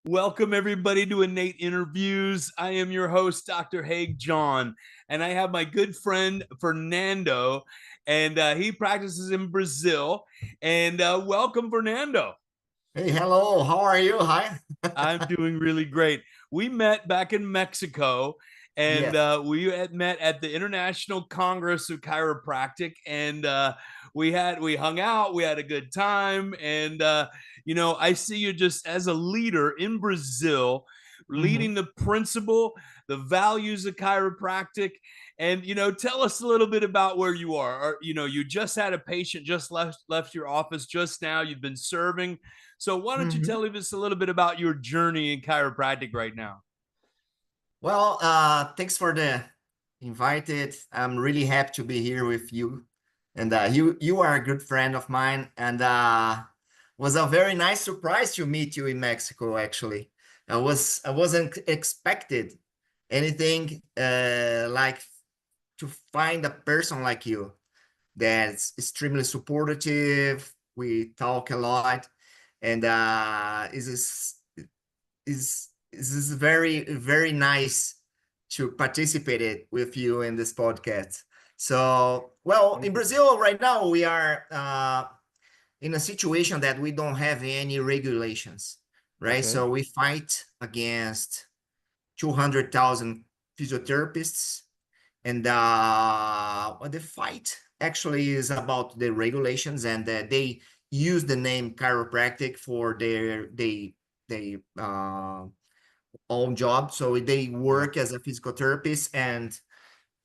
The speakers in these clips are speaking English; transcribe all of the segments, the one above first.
Welcome everybody to Innate Interviews. I am your host, Dr. Haig John, and I have my good friend Fernando, and he practices in Brazil. And welcome, Fernando. Hey, hello. How are you? Hi. I'm doing really great. We met back in Mexico, and Yes. we had met at the International Congress of Chiropractic, and we hung out. We had a good time, and I see you just as a leader in Brazil, Mhm. leading the principle, the values of chiropractic. And tell us a little bit about where you are. Or, you just had a patient just left your office just now. You've been serving. So why don't you Mhm. tell us a little bit about your journey in chiropractic right now? Well, thanks for the invited. I'm really happy to be here with you. And you are a good friend of mine, and was a very nice surprise to meet you in Mexico, actually. I wasn't expected anything like to find a person like you that's extremely supportive. We talk a lot, and is very nice to participate it with you in this podcast. So, well, in Brazil right now we are in a situation that we don't have any regulations, right? Okay. So we fight against 200,000 physiotherapists, and the fight actually is about the regulations, and they use the name chiropractic for they own job. So they Yeah. work as a physical therapist, and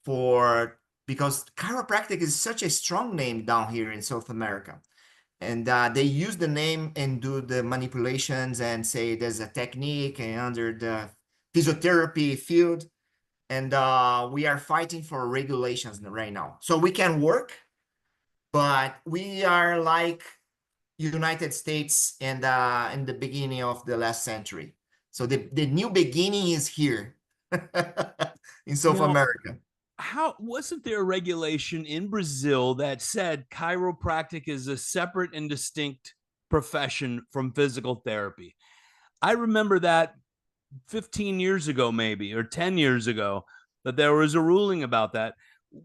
for because chiropractic is such a strong name down here in South America. And they use the name and do the manipulations and say there's a technique and under the physiotherapy field. And we are fighting for regulations right now. So we can work, but we are like United States and in the beginning of the last century. So the new beginning is here in South Now, America. how wasn't there a regulation in Brazil that said chiropractic is a separate and distinct profession from physical therapy? I remember that 15 years ago, maybe, or 10 years ago, that there was a ruling about that.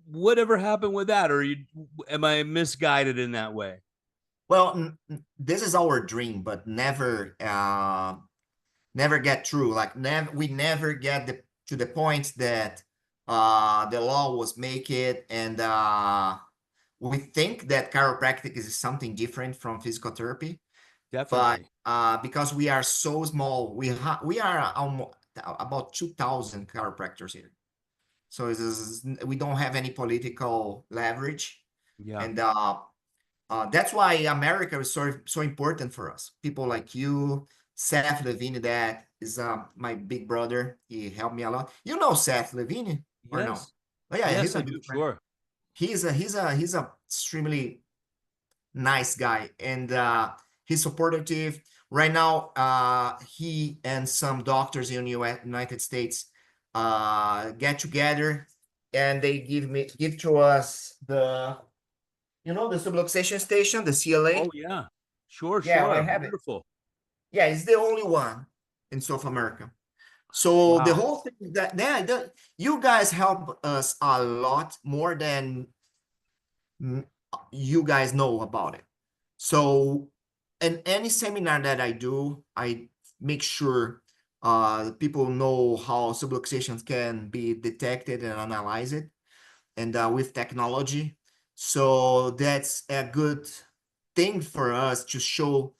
Whatever happened with that? Or am I misguided in that way? Well, this is our dream, but never get through. Like we never get to the point that the law was make it, and we think that chiropractic is something different from physical therapy. But Definitely. because we are so small, we are almost about 2,000 chiropractors here. So we don't have any political leverage, Yeah. and that's why America is so important for us. People like you, Seth Levine, that is my big brother. He helped me a lot. You know Seth Levine or no? Yes. Oh yeah, Yes, he's I a do. good friend. Sure. He's a extremely nice guy, and he's supportive. Right now, he and some doctors in the United States get together, and they give to us the subluxation station, the Oh, CLA. yeah. Sure, Yeah, I sure. have it. Wonderful. Yeah, it's the only one in South America. So the Wow. whole thing you guys help us a lot more than mm, you guys know about it. So in any seminar that I do, I make sure people know how subluxations can be detected and analyze it, and with technology. So that's a good thing for us to show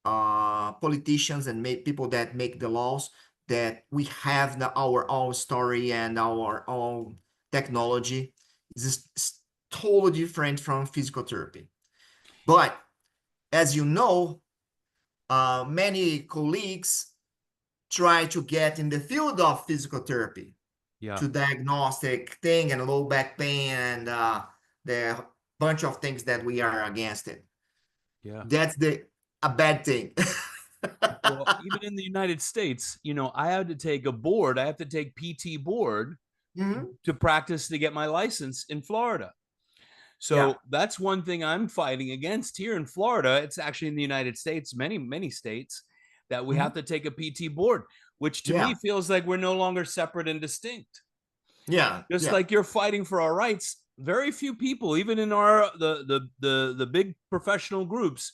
politicians and make people that make the laws that we have our own story and our own technology. It's totally different from physical therapy. But as you know, many colleagues try to get in the field of physical therapy Yeah. to diagnostic thing and low back pain and the bunch of things that we are against it. Yeah. That's a bad thing. Well, even in the United States, I had to take a board. I have to take PT board Mhm. to practice to get my license in Florida. Yeah. So that's one thing I'm fighting against here in Florida. It's actually in the United States, many, many states. that we have to take a PT board, which to me Yeah. feels like we're no longer separate and distinct. Yeah. Just Yeah. like you're fighting for our rights, very few people, even in our the big professional groups,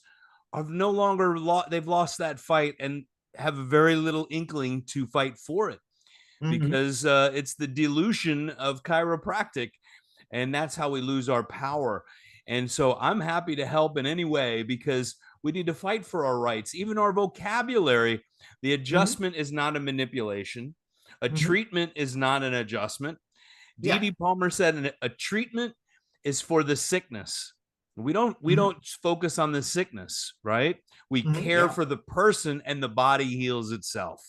are no longer they've lost that fight and have very little inkling to fight for it, Mm-hmm. because it's the dilution of chiropractic, and that's how we lose our power. And so I'm happy to help in any way, because we need to fight for our rights, even our vocabulary. The Mm-hmm. adjustment is not a manipulation. A Mm-hmm. treatment is not an adjustment. Yeah. D.D. Palmer said a treatment is for the sickness. We Mm-hmm. don't focus on the sickness, right? We Mm-hmm. care Yeah. for the person, and the body heals itself.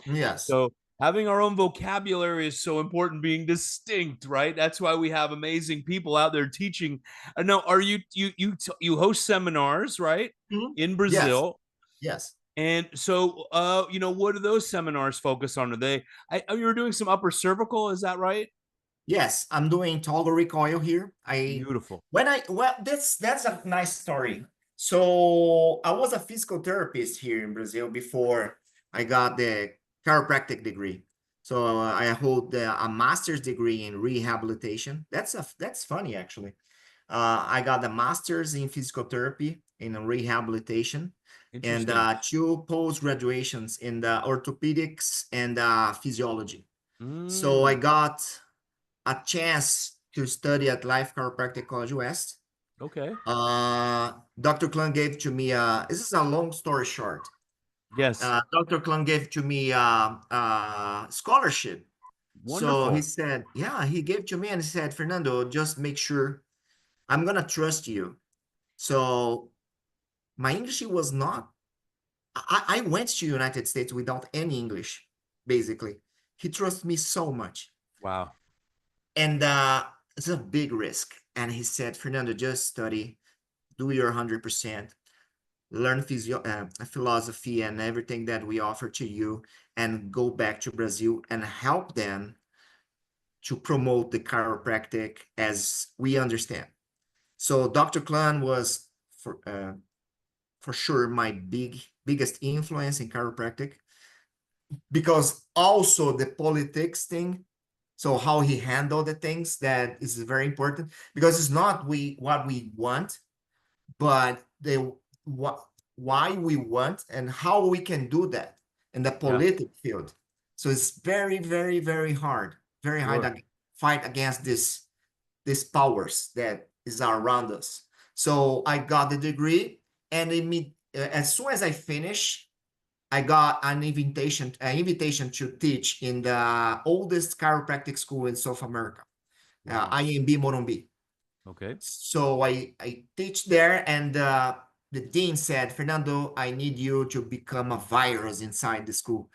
Yes. So having our own vocabulary is so important, being distinct, right? That's why we have amazing people out there teaching. Now, are you host seminars, right? Mm-hmm. In Yes. Brazil. Yes. And so what do those seminars focus on? Are they you're doing some upper cervical, is that right? Yes, I'm doing total recoil here. Beautiful. That's a nice story. So I was a physical therapist here in Brazil before I got the chiropractic degree. So I hold a master's degree in rehabilitation. That's funny actually. I got a master's in physical therapy in rehabilitation, and Interesting. two post graduations in the orthopedics and physiology. So I Mm, got a chance to study at Life Chiropractic College West. okay. Dr. Klun gave to me, this is a long story short. Yes. Dr. Klun gave to me a scholarship. So he Wonderful. said, yeah, he gave to me and he said, Fernando, just make sure I'm going to trust you. So my English was not, I went to United States without any English, basically. He trusts me so much. Wow. And it's a big risk. And he said, Fernando, just study, do your 100%, learn philosophy and everything that we offer to you, and go back to Brazil and help them to promote the chiropractic as we understand. So Dr. Klan was for sure my biggest influence in chiropractic, because also the politics thing. So how he handled the things, that is very important, because it's not what we want, but what why we want and how we can do that in the Yeah. politic field. So it's very, very, very hard, very hard Sure. to fight against these powers that is around us. So I got the degree, and as soon as I finish, I got an invitation to teach in the oldest chiropractic school in South America, Wow. Anhembi Morumbi. Okay. So I teach there, and the dean said, Fernando, I need you to become a virus inside the school.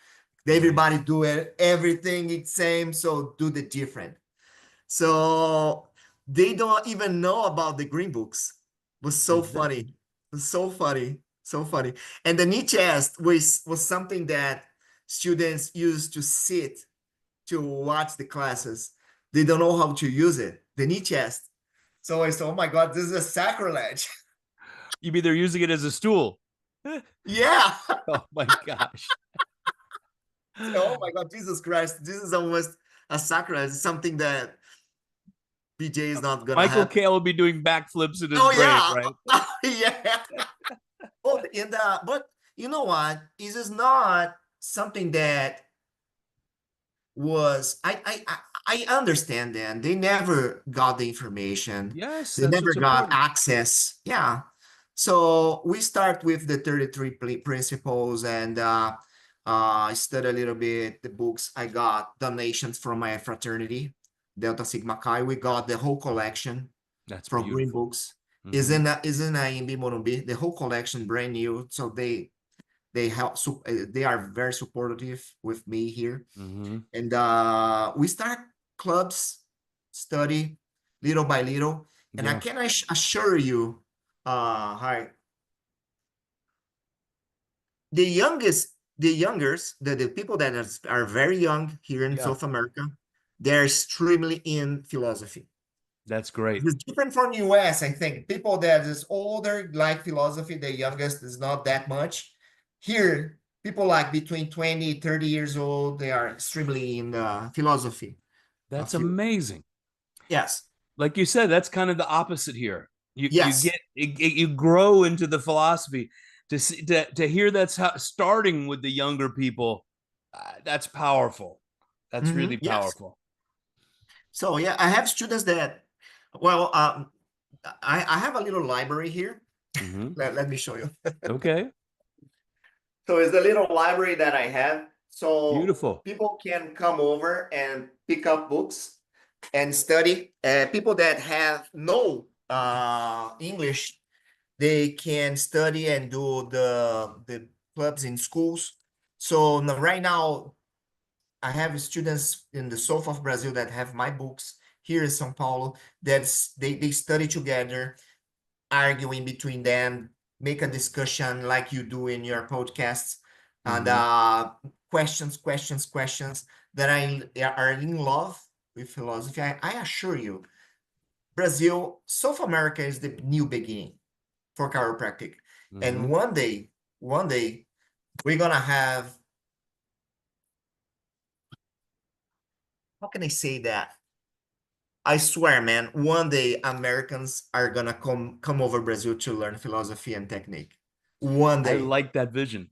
Everybody Nice. do it, everything it's same, so do the different. So they don't even know about the green books. It was so funny. Exactly. It was so funny. So funny. And the knee chest was something that students used to sit to watch the classes. They don't know how to use it. The knee chest. So I said, oh my God, this is a sacrilege. You mean they're using it as a stool? Yeah. Oh my gosh. So, oh my God, Jesus Christ. This is almost a sacrilege. Something that BJ is not gonna Michael happen. Kale will be doing backflips in his Oh grave, yeah. right? Yeah. Oh, but you know what? This is not something that was I understand them. They never got the information. Yes, They that's never what's got important. access. Yeah. So we start with the 33 principles, and study a little bit the books. I got donations from my fraternity, Delta Sigma Chi. We got the whole collection That's from Green beautiful. Books. Is Mm-hmm. in Anhembi Morumbi. The whole collection brand new. So they help. They are very supportive with me here, Mm-hmm. and we start clubs, study little by little, and I Yeah. can assure you, hi, the people that are very young here in Yeah. South America, they're extremely in philosophy. That's great. It's different from US. I think people that is older like philosophy, the youngest is not that much. Here people like between 20, 30 years old, they are extremely in the philosophy of That's field. amazing. Yes. Like you said, that's kind of the opposite here. You Yes. get you grow into the philosophy to see to hear that's how, starting with the younger people. That's powerful. That's really Yes. powerful. So yeah, I have students that, well, I have a little library here. Mm-hmm. Let me show you. Okay. So it's a little library that I have. So Beautiful. people can come over and pick up books and study. People that have no English, they can study and do the clubs in schools. So right now, I have students in the south of Brazil that have my books here in São Paulo. They study together, arguing between them, make a discussion like you do in your podcasts, and Mm-hmm. questions that are in love with philosophy. I assure you, Brazil, South America is the new beginning for chiropractic. And Mm-hmm. one day, we're gonna have, how can I say that? I swear, man, one day Americans are gonna come over Brazil to learn philosophy and technique. One I day. like that vision.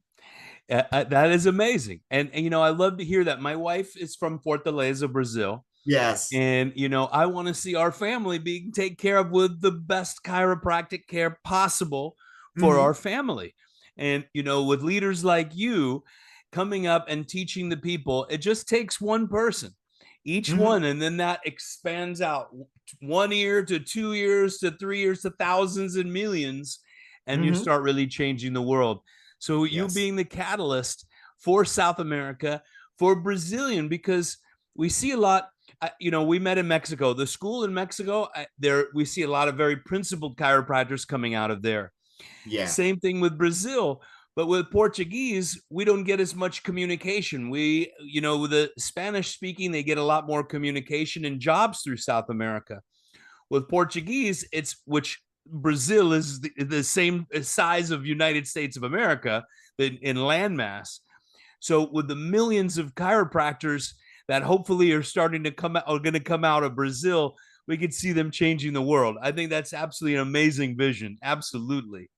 That is amazing, and I love to hear that. My wife is from Fortaleza, Brazil, Yes. and I want to see our family being taken care of with the best chiropractic care possible for our Mm-hmm. family. And with leaders like you coming up and teaching the people, it just takes one person, each Mm-hmm. one, and then that expands out 1 year to 2 years to 3 years to thousands and millions, and you Mm-hmm. start really changing the world. So you Yes. being the catalyst for South America, for Brazilian, because we see a lot. We met in Mexico. The school in Mexico, there we see a lot of very principled chiropractors coming out of there. Yeah. Same thing with Brazil, but with Portuguese, we don't get as much communication. With the Spanish speaking, they get a lot more communication and jobs through South America. With Portuguese, it's which Brazil is the same size of United States of America in landmass. So with the millions of chiropractors that hopefully are starting to come out, are going to come out of Brazil, we could see them changing the world. I think that's absolutely an amazing vision. Absolutely.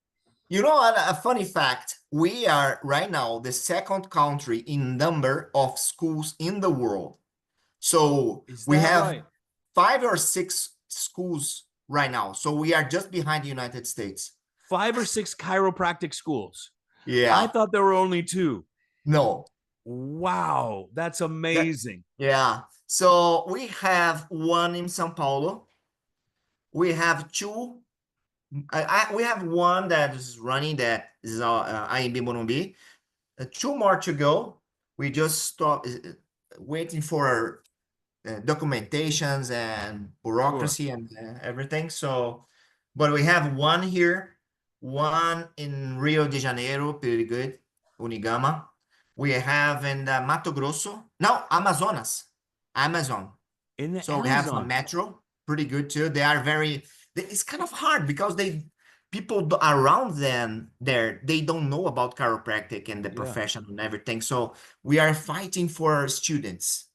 You know what? A funny fact, we are right now the second country in number of schools in the world. So Is we that have right? 5 or 6 schools right now. So we are just behind the United States. 5 or 6 chiropractic schools. I Yeah. thought there were only two. No. Wow, that's That, amazing. yeah. So we have one in São Paulo. We have two. We have one that is running that is Anhembi Morumbi. Two more to go. We just stop waiting for documentations and Sure. bureaucracy and everything. So, but we have one here, one in Rio de Janeiro, pretty good, Unigama. We have in Mato Grosso, no, Amazonas, Amazon. In the So we have a Amazon. metro, pretty good too. They are very, it's kind of hard because people around them there, they don't know about chiropractic and the Yeah. profession and everything. So we are fighting for students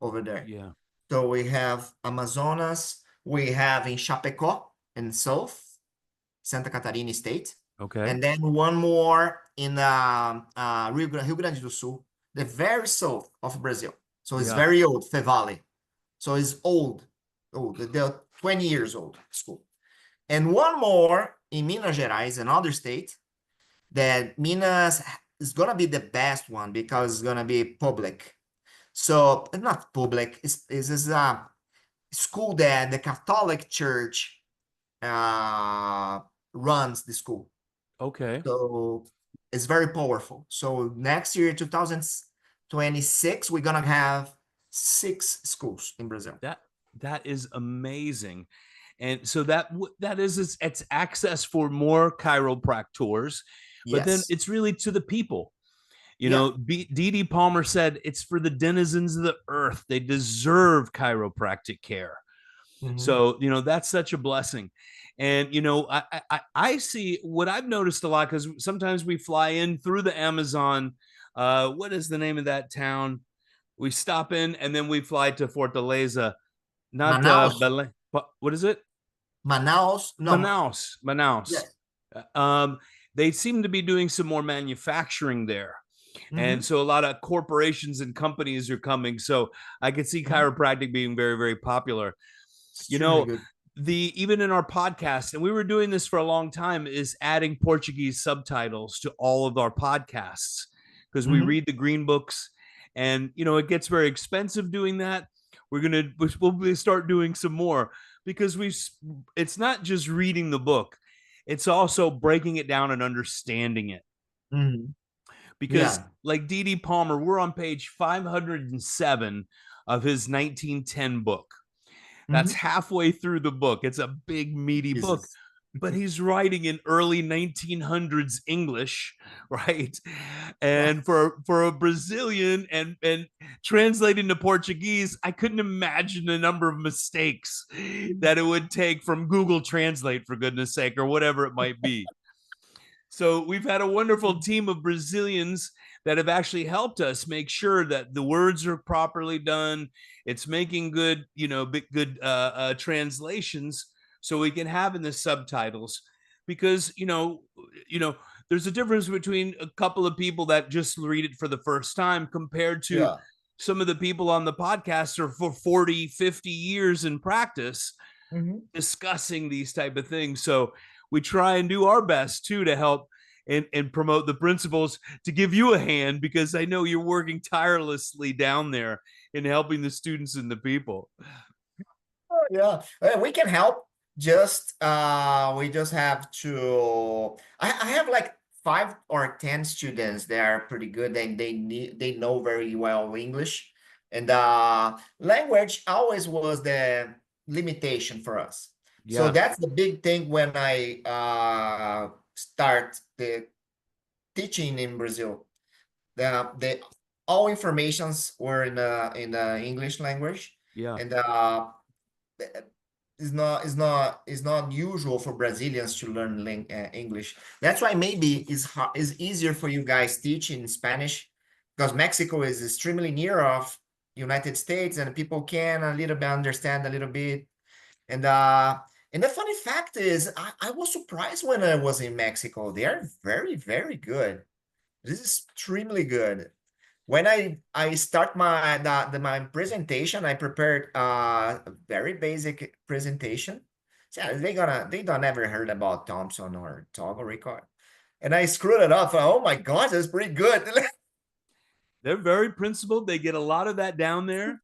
over there. Yeah. So we have Amazonas, we have in Chapecó in South, Santa Catarina State, Okay. and then one more in Rio Grande do Sul, the very south of Brazil. So it's Yeah. very old, Fevale. So it's old. They're 20 years old school. And one more in Minas Gerais, another state, that Minas is gonna be the best one because it's gonna be public. So not public, it's a school that the Catholic Church uh, runs the school. Okay. So it's very powerful. So next year, 2026, we're gonna have 6 schools in Brazil. That is amazing. And so that is it's access for more chiropractors, but then Yes. it's really to the people. Yeah. Dee Palmer said it's for the denizens of the earth. They deserve chiropractic care. Mhm. So, that's such a blessing. And, I see what I've noticed a lot because sometimes we fly in through the Amazon What is the name of that town? We stop in and then we fly to Fortaleza. Not Manaus, Belém. What is it? Manaus, no, Manaus. Manaus. yes. Um, they seem to be doing some more manufacturing there. And Mm-hmm. so a lot of corporations and companies are coming. So I could see Mm-hmm. chiropractic being very, very popular. You Extremely know, good. the even in our podcast, and we were doing this for a long time, is adding Portuguese subtitles to all of our podcasts because we Mm-hmm. read the green books, and it gets very expensive doing that. We'll start doing some more because it's not just reading the book, it's also breaking it down and understanding it. Mm-hmm. Because Yeah. like D.D. Palmer, we're on page 507 of his 1910 book. That's Mm-hmm. halfway through the book. It's a big, meaty book, Jesus. but he's writing in early 1900s English, right? Yeah. And for a Brazilian and translating to Portuguese, I couldn't imagine the number of mistakes that it would take from Google Translate, for goodness sake, or whatever it might be. So we've had a wonderful team of Brazilians that have actually helped us make sure that the words are properly done. It's making good, good translations so we can have in the subtitles because there's a difference between a couple of people that just read it for the first time compared to Yeah. some of the people on the podcast are for 40, 50 years in practice Mm-hmm. discussing these type of things. So we try and do our best too to help and promote the principles to give you a hand because I know you're working tirelessly down there in helping the students and the people. Yeah, we can help. Just we just have to. I have like 5 or 10 students. They are pretty good, and they know very well English, and language always was the limitation for us. So Yeah, that's the big thing when I start the teaching in Brazil. The all informations were in the English language, yeah, and it's not usual for Brazilians to learn English. That's why maybe it's easier for you guys teaching Spanish because Mexico is extremely near of United States and people can a little bit understand a little bit. And the funny fact is I was surprised when I was in Mexico. They are very, very good. This is extremely good. When I start my presentation, I prepared a very basic presentation. So yeah, they don't ever heard about Thompson or Toggle record, and I screwed it up. Oh my God, that's pretty good. they're very principled. They get a lot of that down there.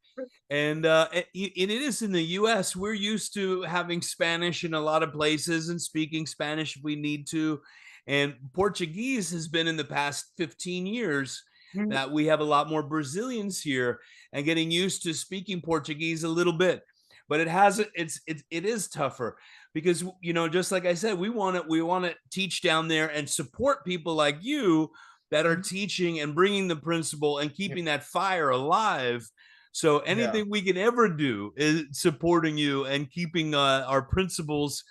And it is in the US. We're used to having Spanish in a lot of places and speaking Spanish if we need to. And Portuguese has been in the past 15 years Mhm. that we have a lot more Brazilians here and getting used to speaking Portuguese a little bit. But it is tougher because just like I said, we want to teach down there and support people like you that are teaching and bringing the principle and Yeah, keeping that fire alive. So yeah, anything we can ever do is supporting you and keeping our principles,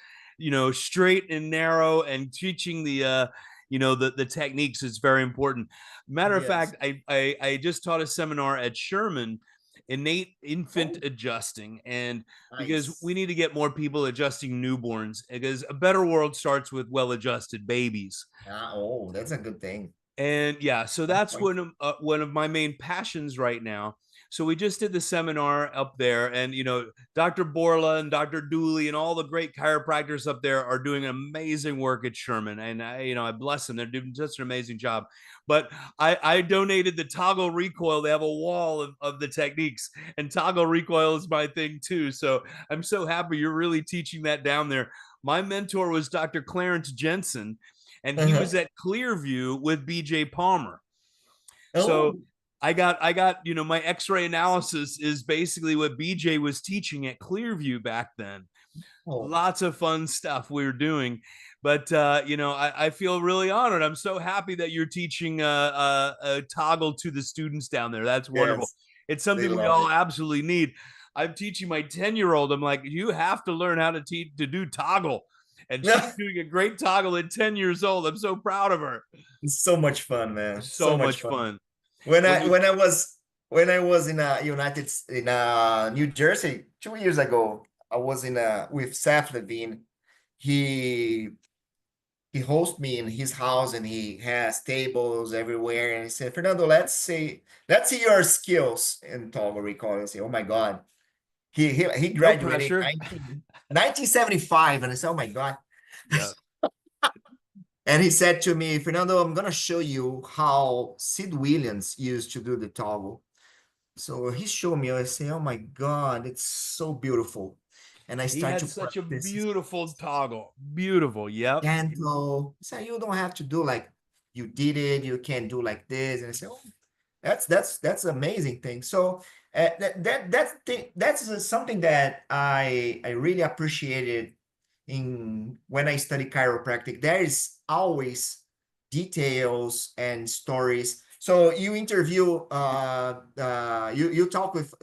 straight and narrow, and teaching the techniques is very important. Matter of yes. fact, I just taught a seminar at Sherman, innate infant Oh, adjusting, and because we nice. need to get more people adjusting newborns because a better world starts with well-adjusted babies. Oh, that's a good thing. And yeah, so Good that's point. one of my main passions right now. So we just did the seminar up there, and Dr. Borla and Dr. Dooley and all the great chiropractors up there are doing amazing work at Sherman, and I bless them. They're doing such an amazing job. But I donated the toggle recoil. They have a wall of the techniques, and toggle recoil is my thing too. So I'm so happy you're really teaching that down there. My mentor was Dr. Clarence Jensen, and he was Uh-huh. at Clearview with BJ Palmer. So Oh, I got my X-ray analysis is basically what BJ was teaching at Clearview back then. oh, Lots of fun stuff we were doing, but I feel really honored. I'm so happy that you're teaching a toggle to the students down there. That's wonderful. yes, It's they something we love all it. absolutely need. I'm teaching my 10-year-old. I'm like, you have to learn how to teach to do toggle, and she's doing a great toggle at 10 years old. I'm so proud of her. It's so much fun, man. So So much much fun. fun. When When I you when I was when I was in New Jersey 2 years ago, I was in with Seth Levine. He he hosts me in his house and he has tables everywhere. And he said, Fernando, let's see your skills in Togo Recall. I say, oh my God. He no graduated pressure. 1975. And I said, oh my God. Yeah. And he said to me, Fernando, I'm gonna show you how Sid Williams used to do the toggle. So he showed me, I say, oh my God, it's so beautiful. And I He start had to such a practice beautiful toggle. Beautiful. Yep. gentle. So you don't have to do like you did it, you can do like this. And I say, oh, that's amazing thing. So that's something that I really appreciated in when I study chiropractic. There is always details and stories. So you interview you talk with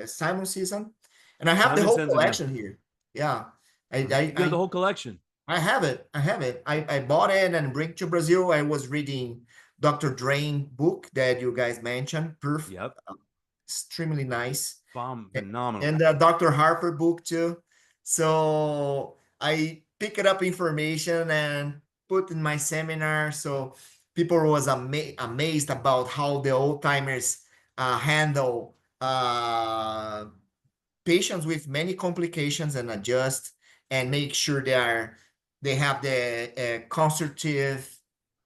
Simon Season, and I have the Simon whole Sensen, yeah. collection here. Yeah. I, You have the I whole collection. I have it. I have it. I bought it and bring to Brazil. I was reading Dr. Drain book that you guys mentioned. Proof, Yep. extremely nice. Phenomenal. And Dr. Harper book too. So I pick it up information and put in my seminar. So people was amazed about how the old timers handle patients with many complications and adjust and make sure they have the constitutive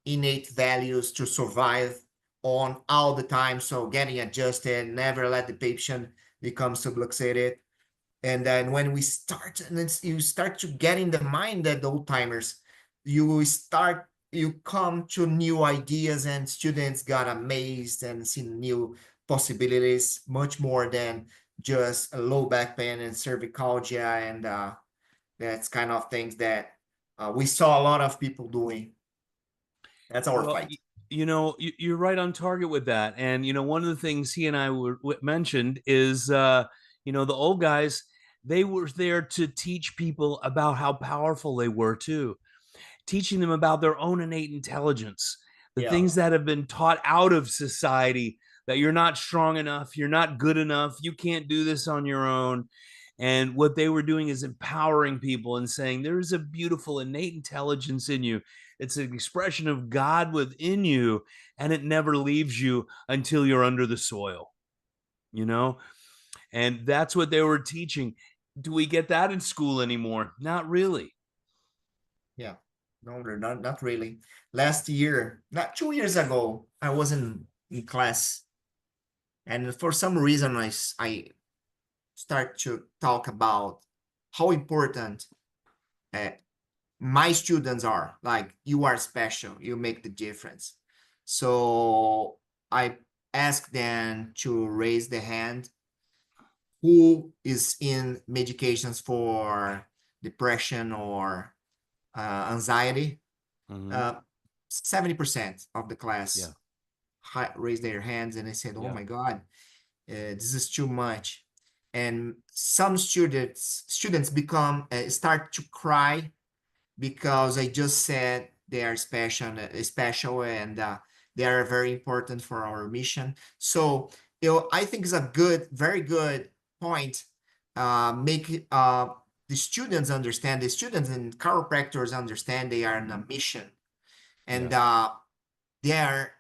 innate values to survive on all the time. So getting adjusted, never let the patient become subluxated. And then when we start, and you start to get in the mind that the old timers, you come to new ideas, and students got amazed and see new possibilities, much more than just a low back pain and cervicalgia, and that's kind of things that we saw a lot of people doing. That's our Well, fight. you're right on target with that. And, one of the things he and I mentioned is, the old guys, they were there to teach people about how powerful they were too, teaching them about their own innate intelligence, the Yeah. things that have been taught out of society, that you're not strong enough, you're not good enough, you can't do this on your own. And what they were doing is empowering people and saying, there is a beautiful innate intelligence in you. It's an expression of God within you, and it never leaves you until you're under the soil, you know? And that's what they were teaching. Do we get that in school anymore? Not really. Yeah. No, they're not really. Last year, not 2 years ago, I was in class, and for some reason, I start to talk about how important uh, my students are. Like, you are special, you make the difference. So I ask them to raise the hand who is in medications for depression or anxiety. Mm-hmm. uh, 70% of the Yeah. class raised their hands, and I said, oh Yeah. my God, this is too much. And some students become start to cry because I just said they are special, and they are very important for our mission. So I think it's a very good point. Make the students understand, the students and chiropractors understand they are on a mission, and Yeah. they are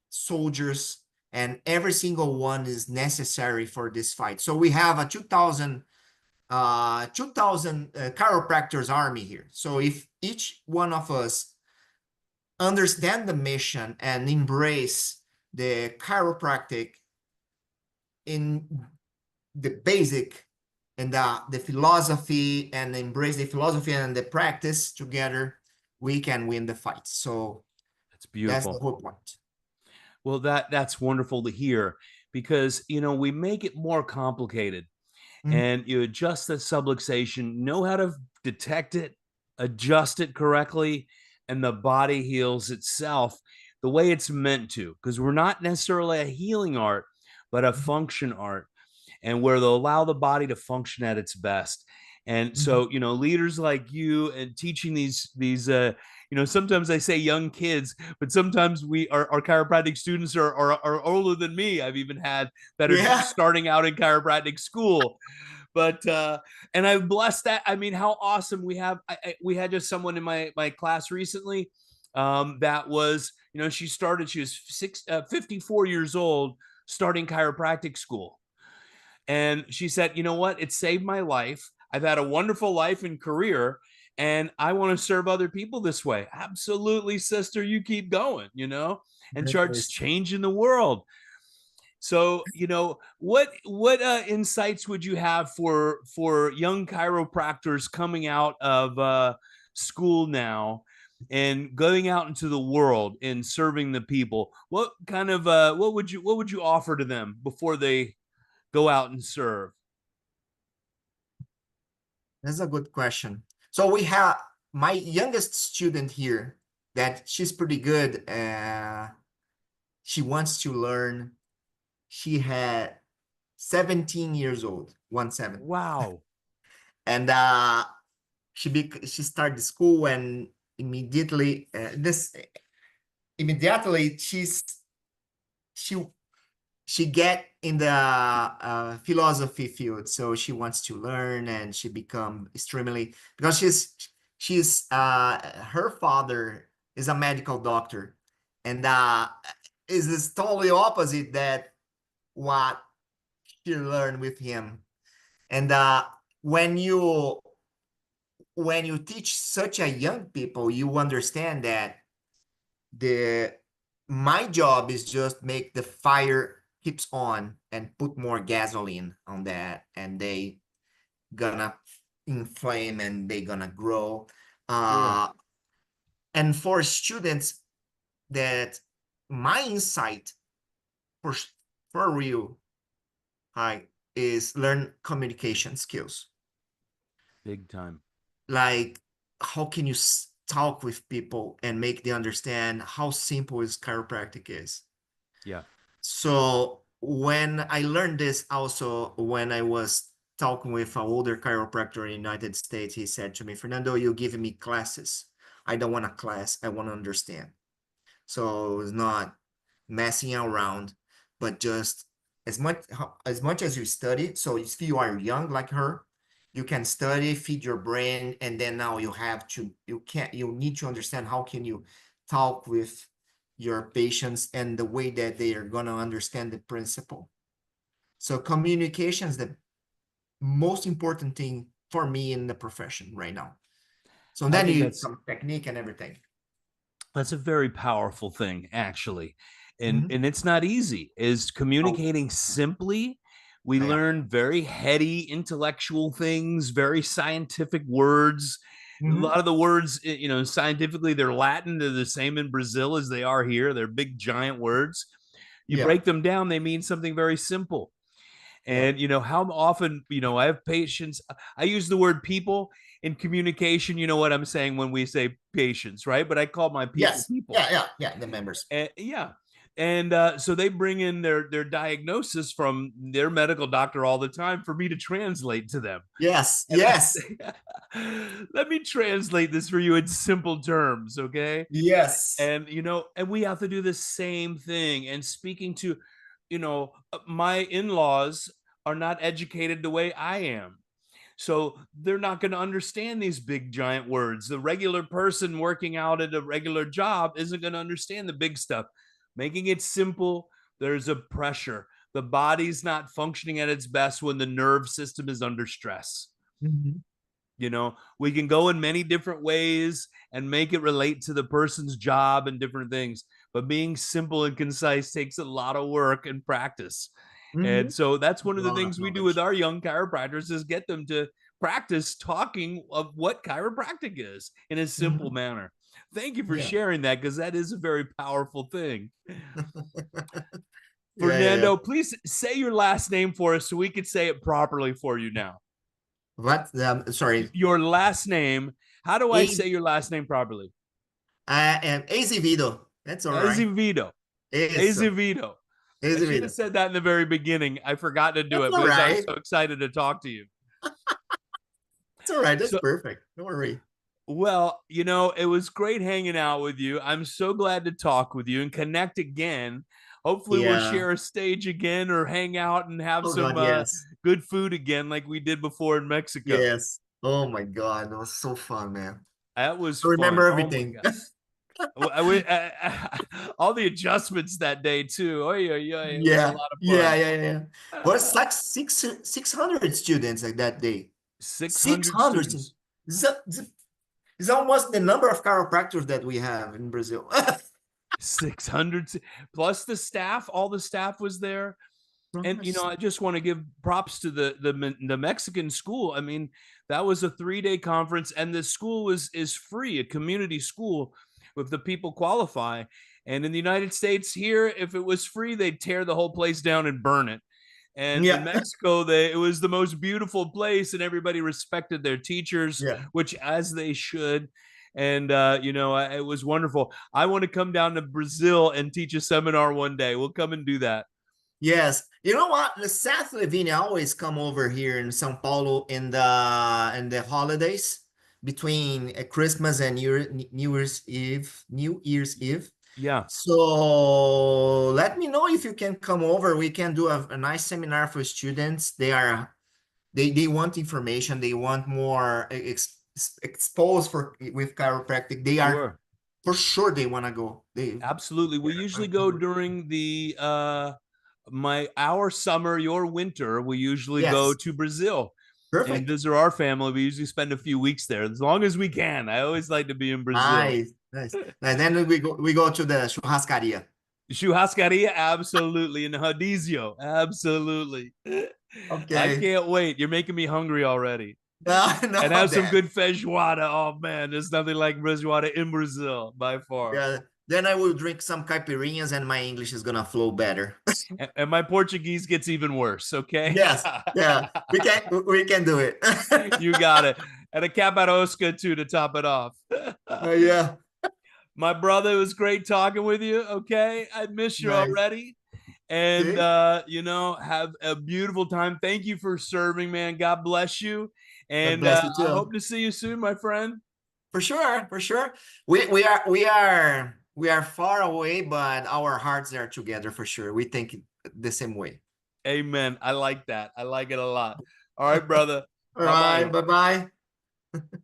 soldiers, and every single one is necessary for this fight. So we have a 2000 chiropractors army here. So if each one of us understand the mission and embrace the chiropractic in the basic, and the philosophy, and embrace the philosophy and the practice together, we can win the fight. So It's that's the beautiful. whole point. Well, that's wonderful to hear, because we make it more complicated, Mhm. and you adjust the subluxation, know how to detect it, adjust it correctly, and the body heals itself the way it's meant to, because we're not necessarily a healing art, but a function art, and where they'll allow the body to function at its best. And Mhm. so, leaders like you and teaching these sometimes I say young kids, but sometimes our chiropractic students are older than me. I've even had that are Yeah. just starting out in chiropractic school. But and I've blessed that. I mean, how awesome we had just someone in my class recently that was, she was 54 years old starting chiropractic school. And she said, you know what? It saved my life. I've had a wonderful life and career, and I want to serve other people this way. Absolutely, sister, you keep going, and That starts is- changing the world. So, what insights would you have for young chiropractors coming out of school now and going out into the world and serving the people? What kind of what would you offer to them before they go out and serve? That's a good question. So we have my youngest student here that she's pretty good. She wants to learn. She had 17 years old, 17. Wow. And she started school and immediately she she get in the philosophy field, so she wants to learn and she become extremely because she's her father is a medical doctor, and is this totally opposite that what she learned with him. And when you when you teach such a young people, you understand that the my job is just make the fire keeps on and put more gasoline on that, and they gonna inflame and they gonna grow. Sure. uh and for students, that my insight for for real, hi, is learn communication skills. Big time. Like, how can you talk with people and make them understand how simple is chiropractic is. Yeah. So when I learned this, also when I was talking with an older chiropractor in the United States, he said to me, Fernando, you're giving me classes. I don't want a class. I want to understand. So it's not messing around, but just as much as you study. So if you are young like her, you can study, feed your brain, and then now you need to understand how can you talk with your patients and the way that they are gonna understand the principle. So communication is the most important thing for me in the profession right now. So I then think you that's come technique and everything. that's a very powerful thing, actually. and Mhm. and it's not easy. Is Oh, communicating simply. We yeah. learn very heady intellectual things, very scientific words. A Mhm. lot of the words, scientifically, they're Latin. They're the same in Brazil as they are here. They're big giant words. You Yeah. break them down, they mean something very simple. Yeah. And how often, I have patients. I use the word people in communication. You know what I'm saying when we say patients, right? But I call my people Yes. people. Yeah. Yeah. Yeah. The members. And, yeah. And so they bring in their diagnosis from their medical doctor all the time for me to translate to them. Yes. And I Yes. say, let me translate this for you in simple terms, okay? Yes. And we have to do the same thing. And speaking to, my in-laws are not educated the way I am. So they're not going to understand these big giant words. The regular person working out at a regular job isn't going to understand the big stuff. Making it simple, there's a pressure. The body's not functioning at its best when the nerve system is under stress. Mhm. We can go in many different ways and make it relate to the person's job and different things, but being simple and concise takes a lot of work and practice. And Mhm. so that's one A of the lot of things we do with knowledge. our young chiropractors is get them to practice talking of what chiropractic is in a simple Mhm. manner. Thank you for Yeah. sharing that, because that is a very powerful thing. Yeah. Yeah. Yeah. Fernando, please say your last name for us so we could say it properly for you now. What? Sorry. Your last name. How do I A say your last name properly? Azevedo. That's all right. Azevedo. Eso. Azevedo. I should have Azevedo. said that in the very beginning. I forgot to do That's it all because I was right. so excited to talk to you. It's all right. That's So, perfect. Don't worry. Well, it was great hanging out with you. I'm so glad to talk with you and connect again. Hopefully, we'll Yeah. share a stage again or hang out and have Oh some God, yes. good food again, like we did before in Mexico. Yes. Oh my God, it was so fun, man. That was I fun. remember Oh my everything. God. All the adjustments that day, too. Oh, yeah, yeah. It was a Yeah, lot of yeah, fun. yeah, yeah. Was like 600 students like that day. 600 600. students. It's almost the number of chiropractors that we have in Brazil. 600 plus the staff. All the staff was there. And Yes. I just want to give props to the Mexican school. I mean, that was a 3-day conference, and the school is free, a community school, if the people qualify. And in the United States here, if it was free, they'd tear the whole place down and burn it. And in Yeah, Mexico, it was the most beautiful place, and everybody respected their teachers, yeah. which as they should. And it was wonderful. I want to come down to Brazil and teach a seminar one day. We'll come and do that. Yes. You know what? The Seth Levine always come over here in São Paulo in the holidays between Christmas and New Year's Eve, New Year's Eve. Yeah. So let me know if you can come over. We can do a nice seminar for students. They want information. They want more exposed for with chiropractic. They are Sure. for sure they want to go. Absolutely. We usually go during the our summer, your winter. We usually go Yes, to Brazil and perfect. visit our family. We usually spend a few weeks there as long as we can. I always like to be in Brazil. Nice, nice. And then we go to the churrascaria. Churrascaria, absolutely. And Hadizio, absolutely. I Okay. can't wait. You're making me hungry already. And No, have some that. good feijoada. Oh man, there's nothing like feijoada in Brazil by far. Yeah. Then I will drink some caipirinhas and my English is gonna flow better. And my Portuguese gets even worse. Okay. Yes. Yeah. We can do it. You got it. And a caparosca too to top it off. Yeah. My brother, it was great talking with you. Okay. I miss you Nice. already. And, See? have a beautiful time. Thank you for serving, man. God bless you. God And bless you I too. hope to see you soon, my friend. For sure, for sure. We are far away, but our hearts are together for sure. We think the same way. Amen. I like that. I like it a lot. All right, brother. All Bye right, bye. bye-bye.